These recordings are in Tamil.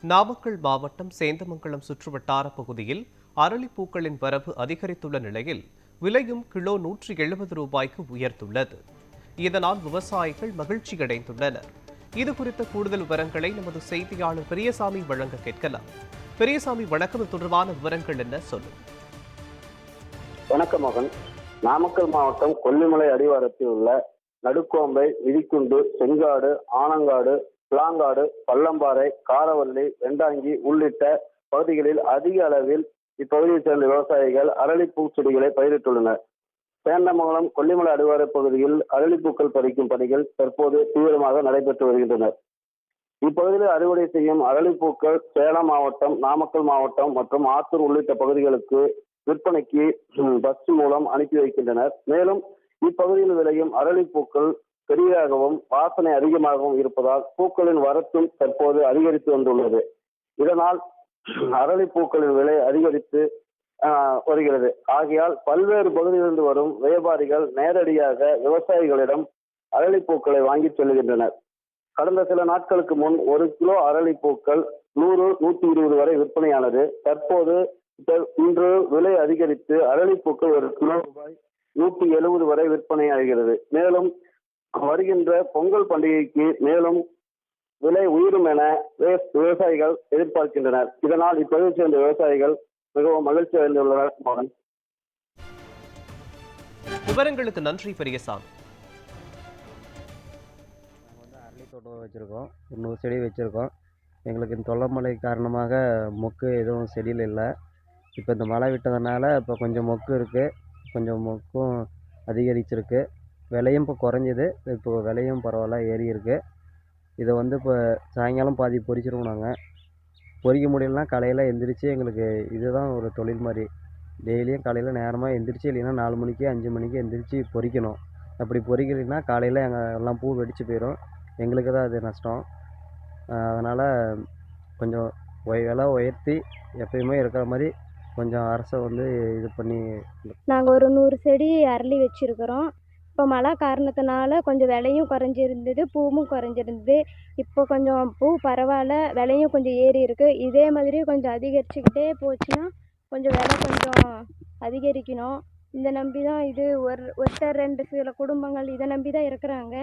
நாமக்கல் மாவட்டம் சேந்தமங்கலம் சுற்றுவட்டார பகுதியில் அரளிப்பூக்களின் வரவு அதிகரித்துள்ள நிலையில் விலையும் கிலோ 170 ரூபாய்க்கு உயர்ந்துள்ளது. இதனால் விவசாயிகள் மகிழ்ச்சியடைந்துள்ளனர். இதுகுறித்த கூடுதல் விவரங்களை நமது செய்தியாளர் பெரியசாமி வழங்க கேட்கலாம். பெரியசாமி, வணக்கம். இது தொடர்பான விவரங்கள் என்ன சொல்லும்? வணக்கம் மகன். நாமக்கல் மாவட்டம் கொல்லிமலை அடிவாரத்தில் உள்ள நடுக்கோம்பை, விதிக்குண்டு, செங்காடு, ஆனங்காடு, பிளாங்காடு, பள்ளம்பாறை, காரவள்ளி, வெண்டாங்கி உள்ளிட்ட பகுதிகளில் அதிக அளவில் இப்பகுதியைச் சேர்ந்த விவசாயிகள் அரளிப்பூ செடிகளை பயிரிட்டுள்ளனர். சேந்தமங்கலம் கொல்லிமலை அடிவார பகுதியில் அரளிப்பூக்கள் பறிக்கும் பணிகள் தற்போது தீவிரமாக நடைபெற்று வருகின்றன. இப்பகுதியில் அறுவடை செய்யும் அரளிப்பூக்கள் சேலம் மாவட்டம், நாமக்கல் மாவட்டம் மற்றும் ஆத்தூர் உள்ளிட்ட பகுதிகளுக்கு விற்பனைக்கு பஸ் மூலம் அனுப்பி வைக்கின்றனர். மேலும் இப்பகுதியில் விளையும் அரளிப்பூக்கள் பெரிதாகவும் வாசனை அதிகமாகவும் இருப்பதால் பூக்களின் வரத்தும் தற்போது அதிகரித்து வந்துள்ளது. இதனால் அரளிப்பூக்களின் விலை அதிகரித்து வருகிறது. ஆகையால் பல்வேறு பகுதிகளிலிருந்து வரும் வியாபாரிகள் நேரடியாக விவசாயிகளிடம் அரளிப்பூக்களை வாங்கி செல்கின்றனர். கடந்த சில நாட்களுக்கு முன் 1 கிலோ அரளிப்பூக்கள் 100-120 வரை விற்பனையானது. தற்போது இன்று விலை அதிகரித்து அரளிப்பூக்கள் 1 கிலோ ரூபாய் 170 வரை விற்பனையாகிறது. மேலும் வருகின்ற பொங்கல் பண்டிகைக்கு மேலும் விலை உயரும் என விவசாயிகள் எதிர்பார்க்கின்றனர். இதனால் இப்பகுதியை சேர்ந்த விவசாயிகள் மிகவும் மகிழ்ச்சி அடைந்துள்ளனர். மகன், விவரங்களுக்கு நன்றி பெரியசாமி. அரளி தோட்டம் வச்சுருக்கோம், 100 செடி வச்சுருக்கோம். எங்களுக்கு இந்த தொல்லைமழை காரணமாக மொக்கு எதுவும் செடியில் இல்லை. இப்போ இந்த மழை விட்டதுனால இப்போ கொஞ்சம் மொக்கு இருக்குது, கொஞ்சம் மொக்கும் அதிகரிச்சிருக்கு. விலையும் இப்போ குறைஞ்சிது. இப்போ விலையும் பரவாயில்ல, ஏறி இருக்குது. இதை இப்போ சாயங்காலம் பாதி பொறிச்சிருவோம். நாங்கள் பொறிக்க முடியலன்னா காலையில் எந்திரிச்சு, எங்களுக்கு இதுதான் ஒரு தொழில் மாதிரி. டெய்லியும் காலையில் நேரமாக எந்திரிச்சு, இல்லைன்னா 4 மணிக்கு 5 மணிக்கு எந்திரிச்சு பொறிக்கணும். அப்படி பொறிக்கலைன்னா காலையில் எல்லாம் பூ வெடிச்சு போயிடும். எங்களுக்கு தான் அது நஷ்டம். அதனால் கொஞ்சம் விலை உயர்த்தி எப்பயுமே இருக்கிற மாதிரி கொஞ்சம் அரசை இது பண்ணி. நாங்கள் ஒரு 100 செடி அரளி வச்சுருக்கிறோம். இப்போ மழை காரணத்தினால கொஞ்சம் விலையும் குறைஞ்சிருந்தது, பூவும் குறைஞ்சிருந்தது. இப்போ கொஞ்சம் பூ பரவாயில்ல, விலையும் கொஞ்சம் ஏறி இருக்குது. இதே மாதிரி கொஞ்சம் அதிகரிச்சுக்கிட்டே போச்சுன்னா கொஞ்சம் விலை கொஞ்சம் அதிகரிக்கணும். இதை நம்பி தான் ஒருத்தர் 2 சில குடும்பங்கள் இதை நம்பி தான் இருக்கிறாங்க.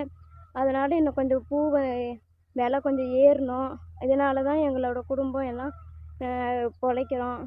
அதனால் இன்னும் கொஞ்சம் பூவை விலை கொஞ்சம் ஏறணும். இதனால தான் எங்களோட குடும்பம் எல்லாம் பொழைக்கிறோம்.